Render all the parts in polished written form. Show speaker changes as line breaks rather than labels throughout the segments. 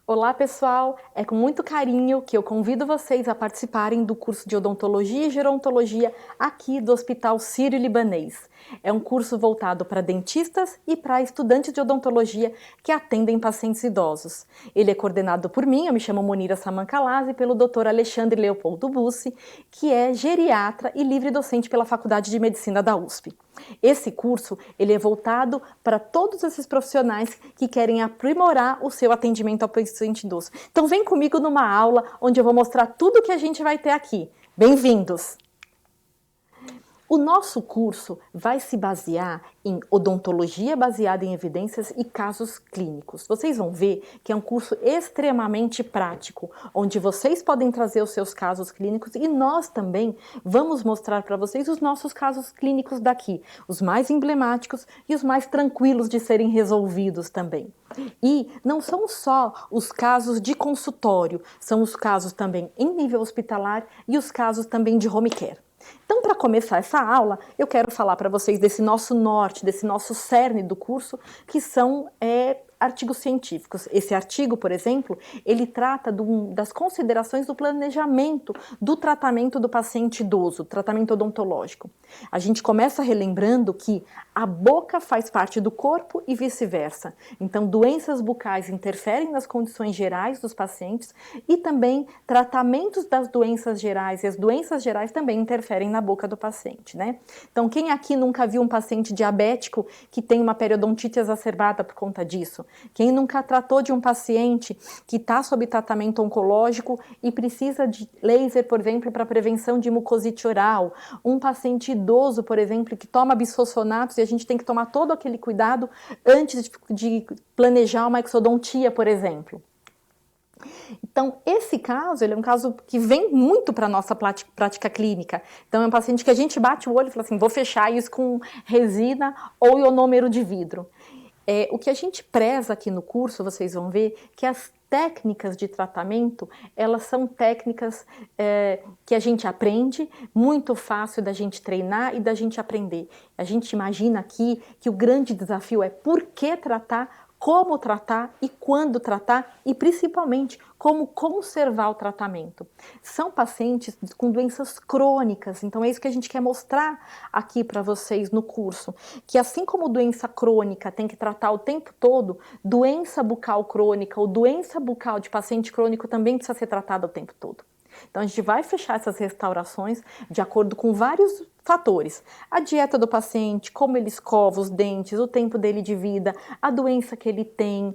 Olá pessoal, é com muito carinho que eu convido vocês a participarem do curso de Odontologia e Gerontologia aqui do Hospital Sírio-Libanês. É um curso voltado para dentistas e para estudantes de odontologia que atendem pacientes idosos. Ele é coordenado por mim, eu me chamo Monira Samancalaz, e pelo Dr. Alexandre Leopoldo Bussi, que é geriatra e livre docente pela Faculdade de Medicina da USP. Esse curso ele é voltado para todos esses profissionais que querem aprimorar o seu atendimento ao paciente idoso. Então vem comigo numa aula onde eu vou mostrar tudo que a gente vai ter aqui. Bem-vindos! O nosso curso vai se basear em odontologia baseada em evidências e casos clínicos. Vocês vão ver que é um curso extremamente prático, onde vocês podem trazer os seus casos clínicos e nós também vamos mostrar para vocês os nossos casos clínicos daqui, os mais emblemáticos e os mais tranquilos de serem resolvidos também. E não são só os casos de consultório, são os casos também em nível hospitalar e os casos também de home care. Então, para começar essa aula, eu quero falar para vocês desse nosso norte, desse nosso cerne do curso, que são artigos científicos. Esse artigo, por exemplo, ele trata das considerações do planejamento do tratamento do paciente idoso, tratamento odontológico. A gente começa relembrando que a boca faz parte do corpo e vice-versa. Então, doenças bucais interferem nas condições gerais dos pacientes e também tratamentos das doenças gerais e as doenças gerais também interferem na boca do paciente, né? Então, quem aqui nunca viu um paciente diabético que tem uma periodontite exacerbada por conta disso? Quem nunca tratou de um paciente que está sob tratamento oncológico e precisa de laser, por exemplo, para prevenção de mucosite oral? Um paciente idoso, por exemplo, que toma bisfosfonatos e a gente tem que tomar todo aquele cuidado antes de planejar uma exodontia, por exemplo. Então, esse caso, ele é um caso que vem muito para a nossa prática clínica. Então, é um paciente que a gente bate o olho e fala assim, vou fechar isso com resina ou ionômero de vidro. O que a gente preza aqui no curso, vocês vão ver, que as técnicas de tratamento, elas são técnicas que a gente aprende, muito fácil da gente treinar e da gente aprender. A gente imagina aqui que o grande desafio é por que tratar, como tratar e quando tratar e principalmente como conservar o tratamento. São pacientes com doenças crônicas, então é isso que a gente quer mostrar aqui para vocês no curso, que assim como doença crônica tem que tratar o tempo todo, doença bucal crônica ou doença bucal de paciente crônico também precisa ser tratada o tempo todo. Então a gente vai fechar essas restaurações de acordo com vários fatores. A dieta do paciente, como ele escova os dentes, o tempo dele de vida, a doença que ele tem,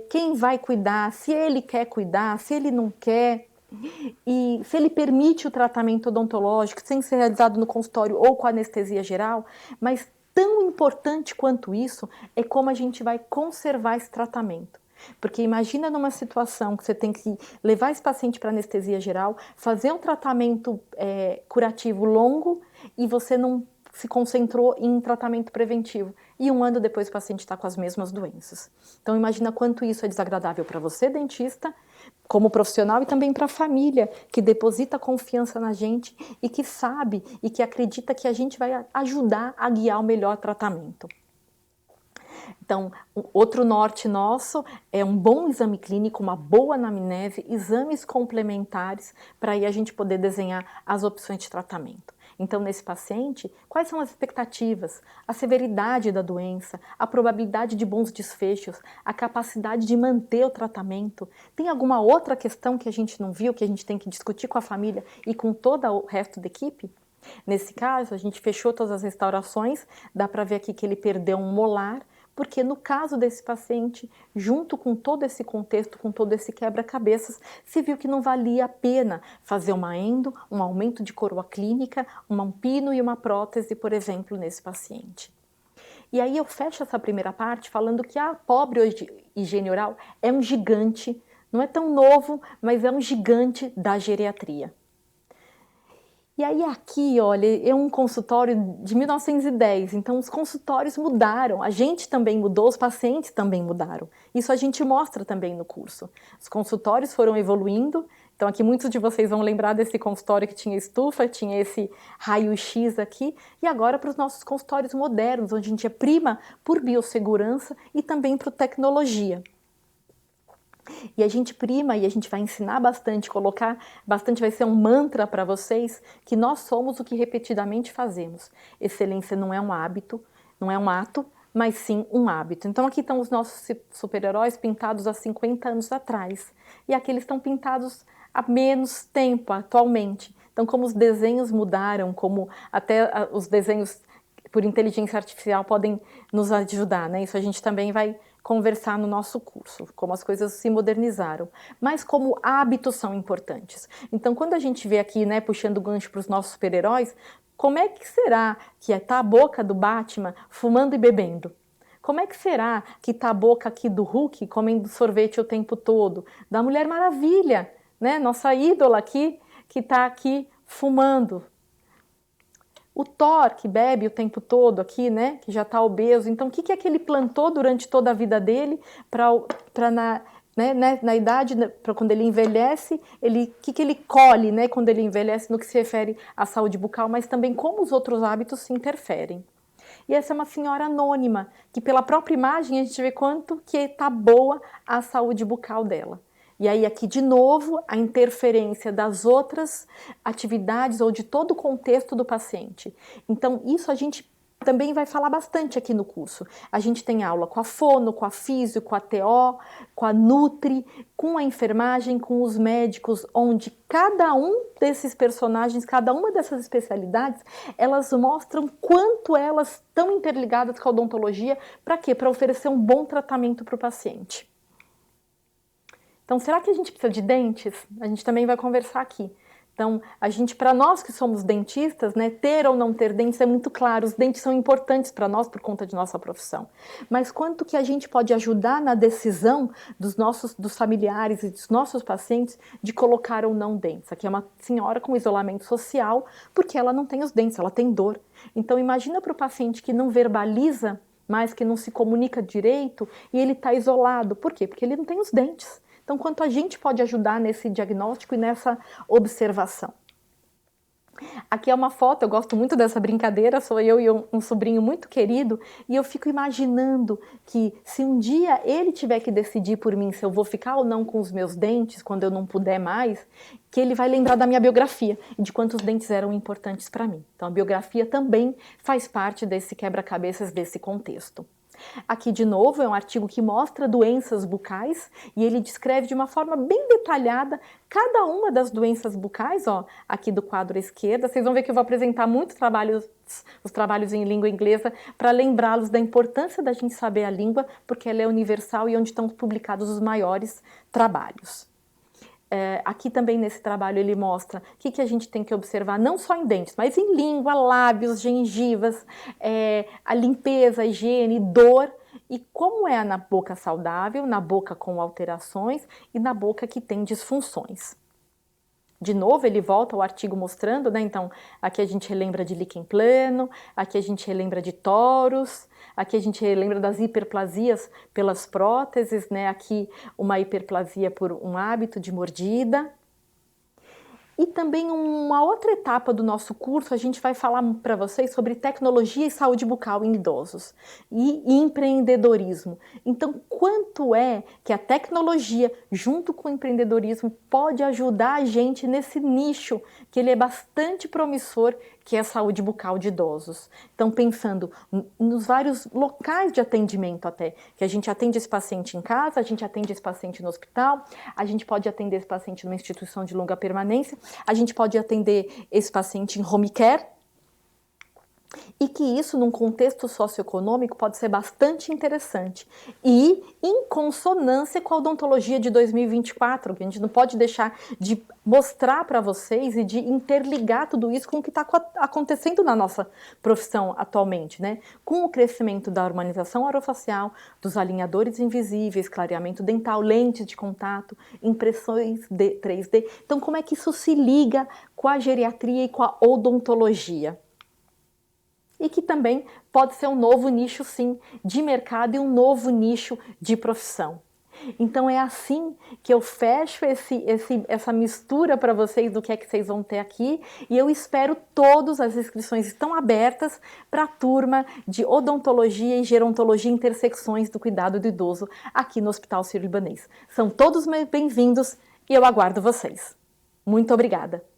quem vai cuidar, se ele quer cuidar, se ele não quer, e se ele permite o tratamento odontológico sem ser realizado no consultório ou com anestesia geral, mas tão importante quanto isso é como a gente vai conservar esse tratamento. Porque imagina numa situação que você tem que levar esse paciente para anestesia geral, fazer um tratamento curativo longo e você não se concentrou em tratamento preventivo. E um ano depois o paciente está com as mesmas doenças. Então imagina quanto isso é desagradável para você, dentista, como profissional e também para a família, que deposita confiança na gente e que sabe e que acredita que a gente vai ajudar a guiar o melhor tratamento. Então, outro norte nosso é um bom exame clínico, uma boa anamnese, exames complementares, para aí a gente poder desenhar as opções de tratamento. Então, nesse paciente, quais são as expectativas, a severidade da doença, a probabilidade de bons desfechos, a capacidade de manter o tratamento? Tem alguma outra questão que a gente não viu, que a gente tem que discutir com a família e com todo o resto da equipe? Nesse caso, a gente fechou todas as restaurações, dá para ver aqui que ele perdeu um molar, porque no caso desse paciente, junto com todo esse contexto, com todo esse quebra-cabeças, se viu que não valia a pena fazer uma endo, um aumento de coroa clínica, um pino e uma prótese, por exemplo, nesse paciente. E aí eu fecho essa primeira parte falando que a pobre higiene oral é um gigante, não é tão novo, mas é um gigante da geriatria. E aí aqui, olha, é um consultório de 1910, então os consultórios mudaram, a gente também mudou, os pacientes também mudaram. Isso a gente mostra também no curso. Os consultórios foram evoluindo, então aqui muitos de vocês vão lembrar desse consultório que tinha estufa, tinha esse raio-x aqui, e agora para os nossos consultórios modernos, onde a gente prima por biossegurança e também por tecnologia. E a gente prima e a gente vai ensinar bastante, colocar bastante, vai ser um mantra para vocês, que nós somos o que repetidamente fazemos. Excelência não é um hábito, não é um ato, mas sim um hábito. Então aqui estão os nossos super-heróis pintados há 50 anos atrás. E aqui eles estão pintados há menos tempo, atualmente. Então como os desenhos mudaram, como até os desenhos por inteligência artificial podem nos ajudar, né? Isso a gente também vai conversar no nosso curso, como as coisas se modernizaram, mas como hábitos são importantes. Então, quando a gente vê aqui, né, puxando o gancho para os nossos super-heróis, como é que será que tá a boca do Batman fumando e bebendo? Como é que será que tá a boca aqui do Hulk comendo sorvete o tempo todo? Da Mulher Maravilha, né, nossa ídola aqui, que tá aqui fumando. O Thor, que bebe o tempo todo aqui, né, que já está obeso. Então, o que é que ele plantou durante toda a vida dele para na idade, para quando ele envelhece, o que ele colhe, né, quando ele envelhece, no que se refere à saúde bucal, mas também como os outros hábitos se interferem. E essa é uma senhora anônima, que pela própria imagem a gente vê quanto que está boa a saúde bucal dela. E aí aqui de novo a interferência das outras atividades ou de todo o contexto do paciente. Então isso a gente também vai falar bastante aqui no curso. A gente tem aula com a fono, com a físio, com a TO, com a nutri, com a enfermagem, com os médicos, onde cada um desses personagens, cada uma dessas especialidades, elas mostram quanto elas estão interligadas com a odontologia. Para quê? Para oferecer um bom tratamento para o paciente. Então, será que a gente precisa de dentes? A gente também vai conversar aqui. Então, para nós que somos dentistas, né, ter ou não ter dentes é muito claro. Os dentes são importantes para nós por conta de nossa profissão. Mas quanto que a gente pode ajudar na decisão dos familiares e dos nossos pacientes de colocar ou não dentes? Aqui é uma senhora com isolamento social, porque ela não tem os dentes, ela tem dor. Então, imagina para o paciente que não verbaliza, mas que não se comunica direito, e ele está isolado. Por quê? Porque ele não tem os dentes. Então, quanto a gente pode ajudar nesse diagnóstico e nessa observação? Aqui é uma foto, eu gosto muito dessa brincadeira, sou eu e um sobrinho muito querido, e eu fico imaginando que se um dia ele tiver que decidir por mim se eu vou ficar ou não com os meus dentes, quando eu não puder mais, que ele vai lembrar da minha biografia e de quantos dentes eram importantes para mim. Então a biografia também faz parte desse quebra-cabeças, desse contexto. Aqui de novo é um artigo que mostra doenças bucais e ele descreve de uma forma bem detalhada cada uma das doenças bucais, ó, aqui do quadro à esquerda. Vocês vão ver que eu vou apresentar muitos trabalhos, os trabalhos em língua inglesa, para lembrá-los da importância da gente saber a língua, porque ela é universal e onde estão publicados os maiores trabalhos. Aqui também nesse trabalho ele mostra o que a gente tem que observar, não só em dentes, mas em língua, lábios, gengivas, a limpeza, a higiene, dor, e como é na boca saudável, na boca com alterações e na boca que tem disfunções. De novo, ele volta ao artigo mostrando, né? Então, aqui a gente relembra de líquen plano, aqui a gente relembra de torus, aqui a gente relembra das hiperplasias pelas próteses, né? Aqui uma hiperplasia por um hábito de mordida. E também uma outra etapa do nosso curso, a gente vai falar para vocês sobre tecnologia e saúde bucal em idosos e empreendedorismo. Então, quanto é que a tecnologia, junto com o empreendedorismo, pode ajudar a gente nesse nicho, que ele é bastante promissor, que é a saúde bucal de idosos. Então, pensando nos vários locais de atendimento até, que a gente atende esse paciente em casa, a gente atende esse paciente no hospital, a gente pode atender esse paciente numa instituição de longa permanência, a gente pode atender esse paciente em home care, e que isso, num contexto socioeconômico, pode ser bastante interessante e em consonância com a odontologia de 2024, que a gente não pode deixar de mostrar para vocês e de interligar tudo isso com o que está acontecendo na nossa profissão atualmente, né? Com o crescimento da harmonização orofacial, dos alinhadores invisíveis, clareamento dental, lentes de contato, impressões 3D. Então, como é que isso se liga com a geriatria e com a odontologia? E que também pode ser um novo nicho, sim, de mercado e um novo nicho de profissão. Então é assim que eu fecho essa mistura para vocês do que é que vocês vão ter aqui, e eu espero todos, as inscrições estão abertas para a turma de Odontologia e Gerontologia Intersecções do Cuidado do Idoso aqui no Hospital Sírio-Libanês. São todos bem-vindos e eu aguardo vocês. Muito obrigada!